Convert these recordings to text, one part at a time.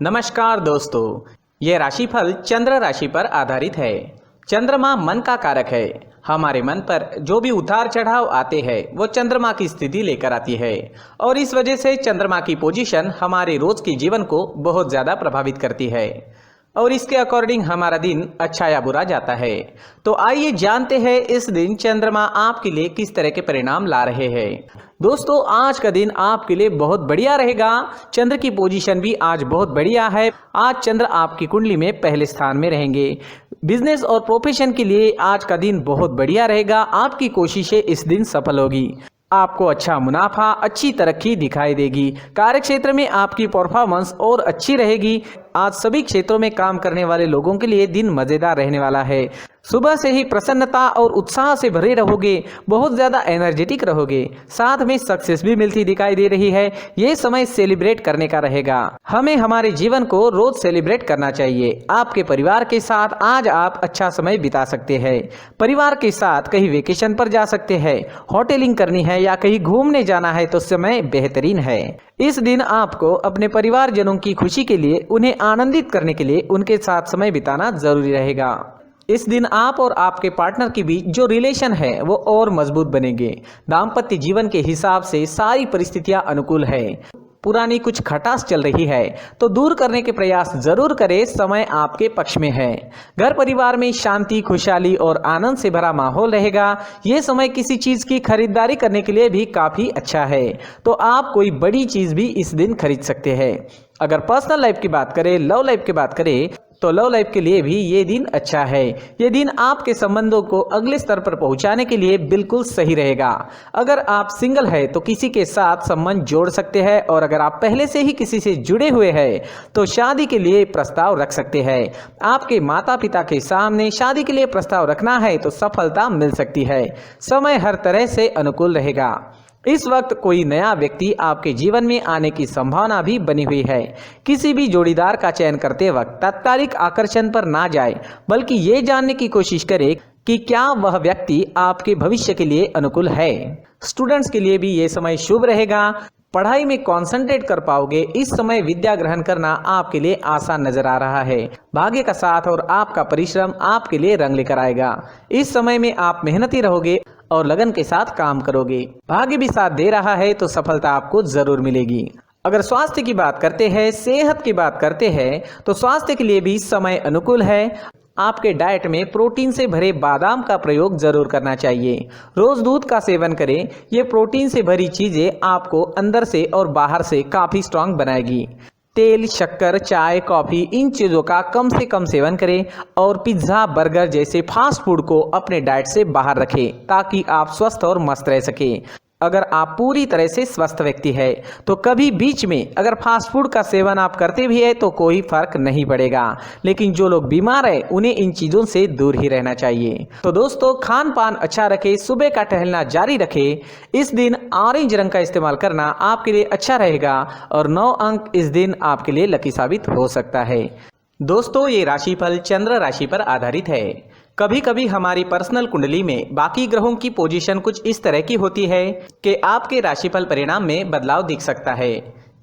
नमस्कार दोस्तों, ये राशिफल चंद्र राशि पर आधारित है। चंद्रमा मन का कारक है। हमारे मन पर जो भी उतार चढ़ाव आते हैं वो चंद्रमा की स्थिति लेकर आती है और इस वजह से चंद्रमा की पोजीशन हमारे रोज के जीवन को बहुत ज़्यादा प्रभावित करती है और इसके अकॉर्डिंग हमारा दिन अच्छा या बुरा जाता है। तो आइए जानते हैं इस दिन चंद्रमा आपके लिए किस तरह के परिणाम ला रहे हैं। दोस्तों, आज का दिन आपके लिए बहुत बढ़िया रहेगा। चंद्र की पोजीशन भी आज बहुत बढ़िया है। आज चंद्र आपकी कुंडली में पहले स्थान में रहेंगे। बिजनेस और प्रोफेशन के लिए आज का दिन बहुत बढ़िया रहेगा। आपकी कोशिशें इस दिन सफल होगी। आपको अच्छा मुनाफा, अच्छी तरक्की दिखाई देगी। कार्य क्षेत्र में आपकी परफॉर्मेंस और अच्छी रहेगी। आज सभी क्षेत्रों में काम करने वाले लोगों के लिए दिन मजेदार रहने वाला है। सुबह से ही प्रसन्नता और उत्साह से भरे रहोगे, बहुत ज़्यादा एनर्जेटिक रहोगे। साथ में सक्सेस भी मिलती दिखाई दे रही है। ये समय सेलिब्रेट करने का रहेगा। हमें हमारे जीवन को रोज सेलिब्रेट करना चाहिए। आपके परिवार के साथ आज आप अच्छा समय बिता सकते हैं। परिवार के साथ कहीं वेकेशन पर जा सकते हैं, होटलिंग करनी है या कहीं घूमने जाना है तो समय बेहतरीन है। इस दिन आपको अपने परिवारजनों की खुशी के लिए, उन्हें आनंदित करने के लिए उनके साथ समय बिताना जरूरी रहेगा। इस दिन आप और आपके पार्टनर के बीच जो रिलेशन है वो और मजबूत बनेंगे। दाम्पत्य जीवन के हिसाब से सारी परिस्थितियां अनुकूल है। पुरानी कुछ खटास चल रही है तो दूर करने के प्रयास जरूर करें। समय आपके पक्ष में है। घर परिवार में शांति, खुशहाली और आनंद से भरा माहौल रहेगा। ये समय किसी चीज की खरीदारी करने के लिए भी काफी अच्छा है, तो आप कोई बड़ी चीज भी इस दिन खरीद सकते हैं। अगर पर्सनल लाइफ की बात करें, लव लाइफ की बात करें तो लव लाइफ के लिए भी ये दिन अच्छा है। ये दिन आपके संबंधों को अगले स्तर पर पहुंचाने के लिए बिल्कुल सही रहेगा। अगर आप सिंगल है तो किसी के साथ संबंध जोड़ सकते हैं और अगर आप पहले से ही किसी से जुड़े हुए हैं तो शादी के लिए प्रस्ताव रख सकते हैं। आपके माता पिता के सामने शादी के लिए प्रस्ताव रखना है तो सफलता मिल सकती है। समय हर तरह से अनुकूल रहेगा। इस वक्त कोई नया व्यक्ति आपके जीवन में आने की संभावना भी बनी हुई है। किसी भी जोड़ीदार का चयन करते वक्त तात्कालिक आकर्षण पर ना जाए, बल्कि ये जानने की कोशिश करें कि क्या वह व्यक्ति आपके भविष्य के लिए अनुकूल है। स्टूडेंट्स के लिए भी ये समय शुभ रहेगा। पढ़ाई में कंसंट्रेट कर पाओगे। इस समय विद्या ग्रहण करना आपके लिए आसान नजर आ रहा है। भाग्य का साथ और आपका परिश्रम आपके लिए रंग लेकर आएगा। इस समय में आप मेहनती रहोगे और लगन के साथ काम करोगे। भाग्य भी साथ दे रहा है तो सफलता आपको जरूर मिलेगी। अगर स्वास्थ्य की बात करते हैं, सेहत की बात करते हैं तो स्वास्थ्य के लिए भी समय अनुकूल है। आपके डाइट में प्रोटीन से भरे बादाम का प्रयोग जरूर करना चाहिए। रोज दूध का सेवन करें। ये प्रोटीन से भरी चीजें आपको अंदर से और बाहर से काफी स्ट्रांग बनाएगी। तेल, शक्कर, चाय, कॉफी, इन चीज़ों का कम से कम सेवन करें और पिज्ज़ा, बर्गर जैसे फास्ट फूड को अपने डाइट से बाहर रखें ताकि आप स्वस्थ और मस्त रह सकें। अगर आप पूरी तरह से स्वस्थ व्यक्ति है तो कभी बीच में अगर फास्ट फूड का सेवन आप करते भी है तो कोई फर्क नहीं पड़ेगा, लेकिन जो लोग बीमार है उन्हें इन चीज़ों से दूर ही रहना चाहिए। तो दोस्तों, खान पान अच्छा रखें, सुबह का टहलना जारी रखें। इस दिन ऑरेंज रंग का इस्तेमाल करना आपके लिए अच्छा रहेगा और 9 अंक इस दिन आपके लिए लकी साबित हो सकता है। दोस्तों, ये राशिफल चंद्र राशि पर आधारित है। कभी कभी हमारी पर्सनल कुंडली में बाकी ग्रहों की पोजीशन कुछ इस तरह की होती है कि आपके राशिफल परिणाम में बदलाव दिख सकता है।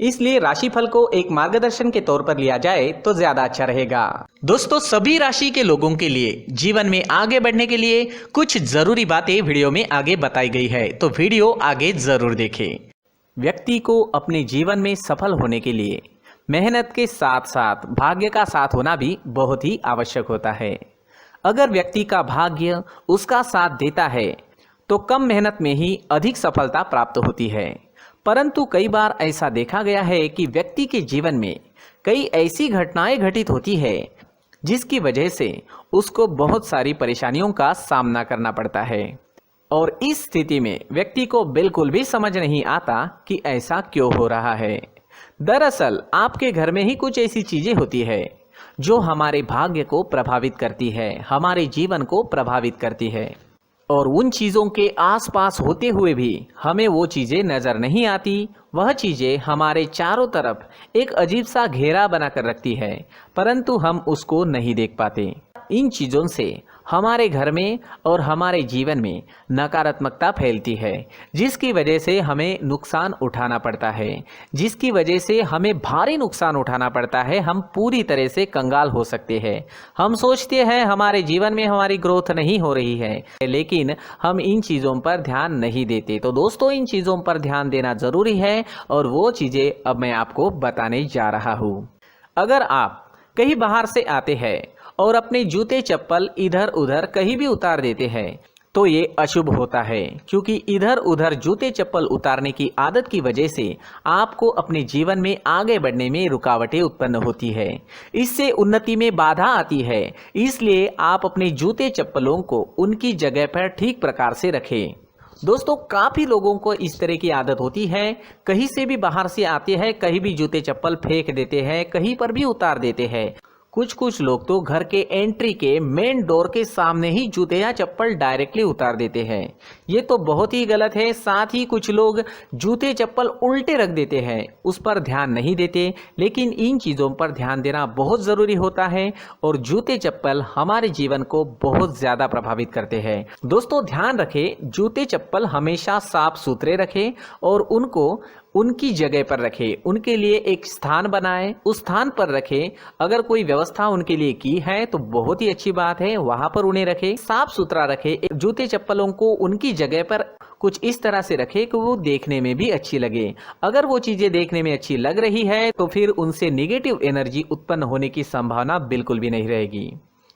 इसलिए राशिफल को एक मार्गदर्शन के तौर पर लिया जाए तो ज्यादा अच्छा रहेगा। दोस्तों, सभी राशि के लोगों के लिए जीवन में आगे बढ़ने के लिए कुछ जरूरी बातें वीडियो में आगे बताई गई है, तो वीडियो आगे जरूर देखें। व्यक्ति को अपने जीवन में सफल होने के लिए मेहनत के साथ साथ भाग्य का साथ होना भी बहुत ही आवश्यक होता है। अगर व्यक्ति का भाग्य उसका साथ देता है तो कम मेहनत में ही अधिक सफलता प्राप्त होती है, परंतु कई बार ऐसा देखा गया है कि व्यक्ति के जीवन में कई ऐसी घटनाएं घटित होती है जिसकी वजह से उसको बहुत सारी परेशानियों का सामना करना पड़ता है और इस स्थिति में व्यक्ति को बिल्कुल भी समझ नहीं आता कि ऐसा क्यों हो रहा है। दरअसल आपके घर में ही कुछ ऐसी चीजें होती है जो हमारे भाग्य को प्रभावित करती है, हमारे जीवन को प्रभावित करती है और उन चीज़ों के आसपास होते हुए भी हमें वो चीज़ें नज़र नहीं आती। वह चीज़ें हमारे चारों तरफ एक अजीब सा घेरा बनाकर रखती है, परंतु हम उसको नहीं देख पाते। इन चीज़ों से हमारे घर में और हमारे जीवन में नकारात्मकता फैलती है, जिसकी वजह से हमें नुकसान उठाना पड़ता है, जिसकी वजह से हमें भारी नुकसान उठाना पड़ता है। हम पूरी तरह से कंगाल हो सकते हैं। हम सोचते हैं हमारे जीवन में हमारी ग्रोथ नहीं हो रही है, लेकिन हम इन चीज़ों पर ध्यान नहीं देते। तो दोस्तों, इन चीज़ों पर ध्यान देना ज़रूरी है और वो चीज़ें अब मैं आपको बताने जा रहा हूँ। अगर आप कहीं बाहर से आते हैं और अपने जूते चप्पल इधर उधर कहीं भी उतार देते हैं तो ये अशुभ होता है, क्योंकि इधर उधर जूते चप्पल उतारने की आदत की वजह से आपको अपने जीवन में आगे बढ़ने में रुकावटें उत्पन्न होती है। इससे उन्नति में बाधा आती है। इसलिए आप अपने जूते चप्पलों को उनकी जगह पर ठीक प्रकार से रखें। दोस्तों, काफ़ी लोगों को इस तरह की आदत होती है, कहीं से भी बाहर से आते हैं, कहीं भी जूते चप्पल फेंक देते हैं, कहीं पर भी उतार देते हैं। कुछ लोग तो घर के एंट्री के मेन डोर के सामने ही जूते या चप्पल डायरेक्टली उतार देते हैं। ये तो बहुत ही गलत है। साथ ही कुछ लोग जूते चप्पल उल्टे रख देते हैं, उस पर ध्यान नहीं देते। लेकिन इन चीज़ों पर ध्यान देना बहुत ज़रूरी होता है और जूते चप्पल हमारे जीवन को बहुत ज़्यादा प्रभावित करते हैं। दोस्तों, ध्यान रखें, जूते चप्पल हमेशा साफ सुथरे रखें और उनको उनकी जगह पर रखें। उनके लिए एक स्थान बनाएं, उस स्थान पर रखें। अगर कोई व्यवस्था उनके लिए की है तो बहुत ही अच्छी बात है, वहां पर उन्हें रखें, साफ सुथरा रखें। जूते चप्पलों को उनकी जगह पर कुछ इस तरह से रखें कि वो देखने में भी अच्छी लगे। अगर वो चीज़ें देखने में अच्छी लग रही है तो फिर उनसे निगेटिव एनर्जी उत्पन्न होने की संभावना बिल्कुल भी नहीं रहेगी।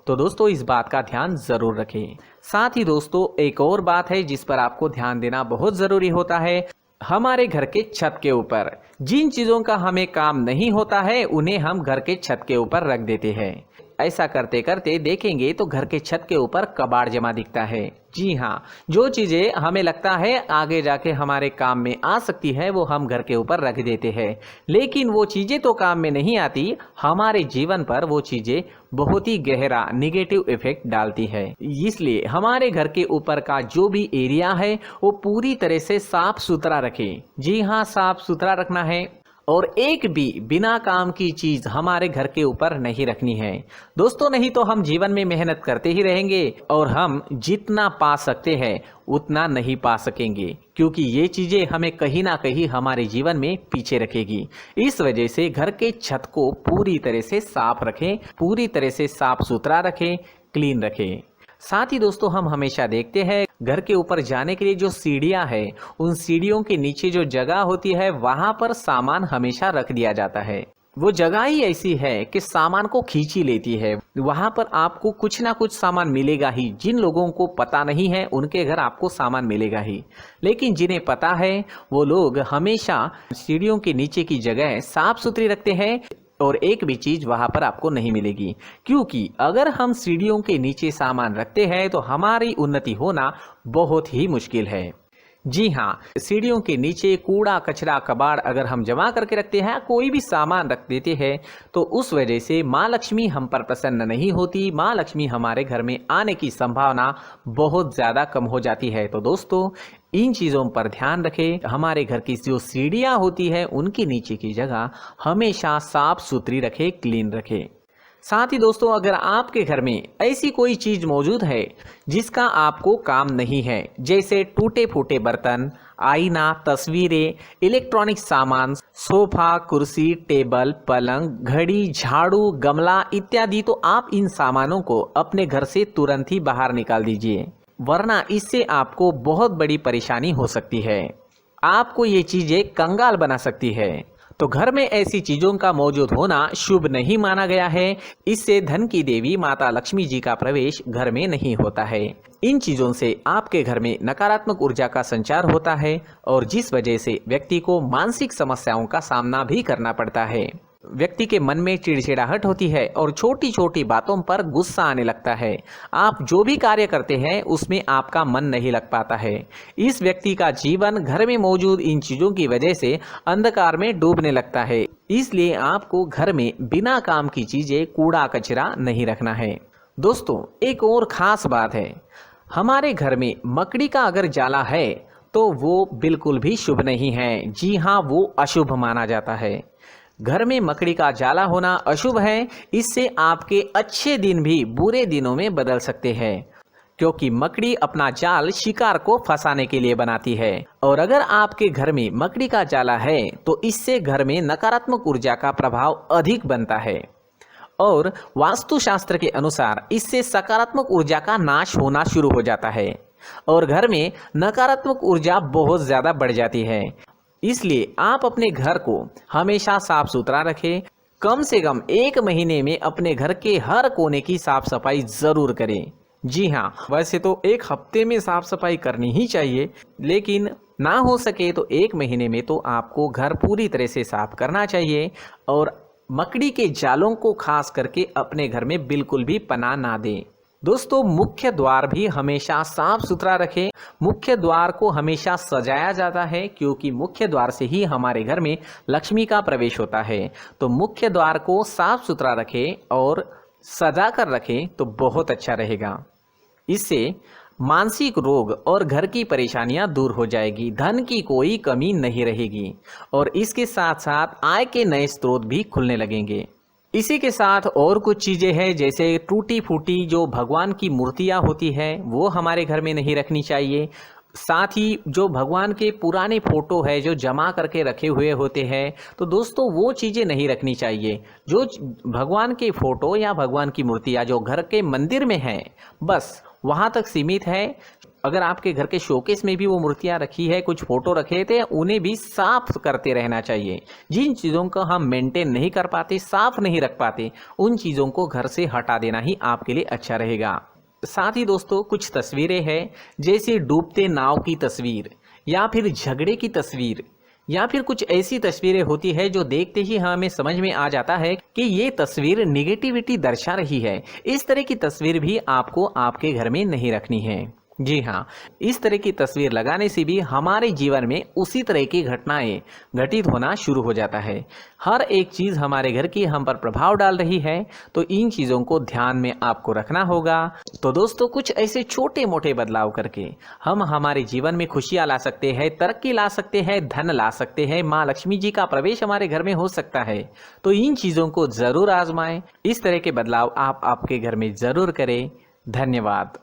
तो दोस्तों, इस बात का ध्यान ज़रूर रखें। साथ ही दोस्तों, एक और बात है जिस पर आपको ध्यान देना बहुत ज़रूरी होता है। हमारे घर के छत के ऊपर जिन चीज़ों का हमें काम नहीं होता है उन्हें हम घर के छत के ऊपर रख देते हैं। ऐसा करते करते देखेंगे तो घर के छत के ऊपर कबाड़ जमा दिखता है। जी हाँ, जो चीज़ें हमें लगता है आगे जाके हमारे काम में आ सकती है वो हम घर के ऊपर रख देते हैं, लेकिन वो चीज़ें तो काम में नहीं आती। हमारे जीवन पर वो चीज़ें बहुत ही गहरा निगेटिव इफेक्ट डालती है। इसलिए हमारे घर के ऊपर का जो भी एरिया है वो पूरी तरह से साफ सुथरा रखें। जी हाँ, साफ सुथरा रखना है और एक भी बिना काम की चीज हमारे घर के ऊपर नहीं रखनी है। दोस्तों, नहीं तो हम जीवन में मेहनत करते ही रहेंगे और हम जितना पा सकते हैं उतना नहीं पा सकेंगे, क्योंकि ये चीजें हमें कहीं ना कहीं हमारे जीवन में पीछे रखेगी। इस वजह से घर के छत को पूरी तरह से साफ रखें, पूरी तरह से साफ सुथरा रखें, क्लीन रखें। साथ ही दोस्तों, हम हमेशा देखते हैं घर के ऊपर जाने के लिए जो सीढ़ियां हैं, उन सीढ़ियों के नीचे जो जगह होती है वहां पर सामान हमेशा रख दिया जाता है। वो जगह ही ऐसी है कि सामान को खींची लेती है। वहां पर आपको कुछ ना कुछ सामान मिलेगा ही। जिन लोगों को पता नहीं है उनके घर आपको सामान मिलेगा ही, लेकिन जिन्हें पता है वो लोग हमेशा सीढ़ियों के नीचे की जगह साफ सुथरी रखते हैं और एक भी चीज वहां पर आपको नहीं मिलेगी। क्योंकि अगर हम सीढ़ियों के नीचे सामान रखते हैं तो हमारी उन्नति होना बहुत ही मुश्किल है। जी हाँ, सीढ़ियों के नीचे कूड़ा कचरा कबाड़ अगर हम जमा करके रखते हैं, कोई भी सामान रख देते हैं, तो उस वजह से माँ लक्ष्मी हम पर प्रसन्न नहीं होती। माँ लक्ष्मी हमारे घर में आने की संभावना बहुत ज़्यादा कम हो जाती है। तो दोस्तों, इन चीज़ों पर ध्यान रखें। हमारे घर की जो सीढ़ियाँ होती है उनके नीचे की जगह हमेशा साफ सुथरी रखें, क्लीन रखें। साथ ही दोस्तों, अगर आपके घर में ऐसी कोई चीज मौजूद है जिसका आपको काम नहीं है, जैसे टूटे फूटे बर्तन, आईना, तस्वीरें, इलेक्ट्रॉनिक सामान, सोफा, कुर्सी, टेबल, पलंग, घड़ी, झाड़ू, गमला इत्यादि, तो आप इन सामानों को अपने घर से तुरंत ही बाहर निकाल दीजिए, वरना इससे आपको बहुत बड़ी परेशानी हो सकती है। आपको ये चीजें कंगाल बना सकती है। तो घर में ऐसी चीजों का मौजूद होना शुभ नहीं माना गया है। इससे धन की देवी माता लक्ष्मी जी का प्रवेश घर में नहीं होता है। इन चीजों से आपके घर में नकारात्मक ऊर्जा का संचार होता है और जिस वजह से व्यक्ति को मानसिक समस्याओं का सामना भी करना पड़ता है। व्यक्ति के मन में चिड़चिड़ाहट होती है और छोटी छोटी बातों पर गुस्सा आने लगता है। आप जो भी कार्य करते हैं उसमें आपका मन नहीं लग पाता है। इस व्यक्ति का जीवन घर में मौजूद इन चीज़ों की वजह से अंधकार में डूबने लगता है। इसलिए आपको घर में बिना काम की चीज़ें, कूड़ा कचरा नहीं रखना है। दोस्तों, एक और ख़ास बात है, हमारे घर में मकड़ी का अगर जाला है तो वो बिल्कुल भी शुभ नहीं है। जी हाँ, वो अशुभ माना जाता है। घर में मकड़ी का जाला होना अशुभ है। इससे आपके अच्छे दिन भी बुरे दिनों में बदल सकते हैं, क्योंकि मकड़ी अपना जाल शिकार को फंसाने के लिए बनाती है। और अगर आपके घर में मकड़ी का जाला है तो इससे घर में नकारात्मक ऊर्जा का प्रभाव अधिक बनता है और वास्तुशास्त्र के अनुसार इससे सकारात्मक ऊर्जा का नाश होना शुरू हो जाता है और घर में नकारात्मक ऊर्जा बहुत ज़्यादा बढ़ जाती है। इसलिए आप अपने घर को हमेशा साफ सुथरा रखें। कम से कम 1 महीने में अपने घर के हर कोने की साफ सफाई ज़रूर करें। जी हाँ, वैसे तो 1 हफ्ते में साफ सफाई करनी ही चाहिए, लेकिन ना हो सके तो 1 महीने में तो आपको घर पूरी तरह से साफ करना चाहिए और मकड़ी के जालों को खास करके अपने घर में बिल्कुल भी पनाह ना दें। दोस्तों, मुख्य द्वार भी हमेशा साफ सुथरा रखें। मुख्य द्वार को हमेशा सजाया जाता है, क्योंकि मुख्य द्वार से ही हमारे घर में लक्ष्मी का प्रवेश होता है। तो मुख्य द्वार को साफ सुथरा रखें और सजा कर रखें तो बहुत अच्छा रहेगा। इससे मानसिक रोग और घर की परेशानियां दूर हो जाएगी, धन की कोई कमी नहीं रहेगी और इसके साथ साथ आय के नए स्रोत भी खुलने लगेंगे। इसी के साथ और कुछ चीज़ें हैं, जैसे टूटी फूटी जो भगवान की मूर्तियां होती है वो हमारे घर में नहीं रखनी चाहिए। साथ ही जो भगवान के पुराने फोटो है जो जमा करके रखे हुए होते हैं, तो दोस्तों वो चीज़ें नहीं रखनी चाहिए। जो भगवान के फोटो या भगवान की मूर्तियाँ जो घर के मंदिर में हैं, बस वहाँ तक सीमित है। अगर आपके घर के शोकेस में भी वो मूर्तियाँ रखी है, कुछ फोटो रखे थे, उन्हें भी साफ करते रहना चाहिए। जिन चीज़ों को हम मेंटेन नहीं कर पाते, साफ नहीं रख पाते, उन चीज़ों को घर से हटा देना ही आपके लिए अच्छा रहेगा। साथ ही दोस्तों, कुछ तस्वीरें हैं, जैसे डूबते नाव की तस्वीर या फिर झगड़े की तस्वीर या फिर कुछ ऐसी तस्वीरें होती है जो देखते ही हमें समझ में आ जाता है कि ये तस्वीर निगेटिविटी दर्शा रही है। इस तरह की तस्वीर भी आपको आपके घर में नहीं रखनी है। जी हाँ, इस तरह की तस्वीर लगाने से भी हमारे जीवन में उसी तरह की घटनाएं घटित होना शुरू हो जाता है। हर एक चीज़ हमारे घर की हम पर प्रभाव डाल रही है, तो इन चीज़ों को ध्यान में आपको रखना होगा। तो दोस्तों, कुछ ऐसे छोटे मोटे बदलाव करके हम हमारे जीवन में खुशियाँ ला सकते हैं, तरक्की ला सकते हैं, धन ला सकते हैं, माँ लक्ष्मी जी का प्रवेश हमारे घर में हो सकता है। तो इन चीज़ों को ज़रूर आजमाएं। इस तरह के बदलाव आप आपके घर में ज़रूर करें। धन्यवाद।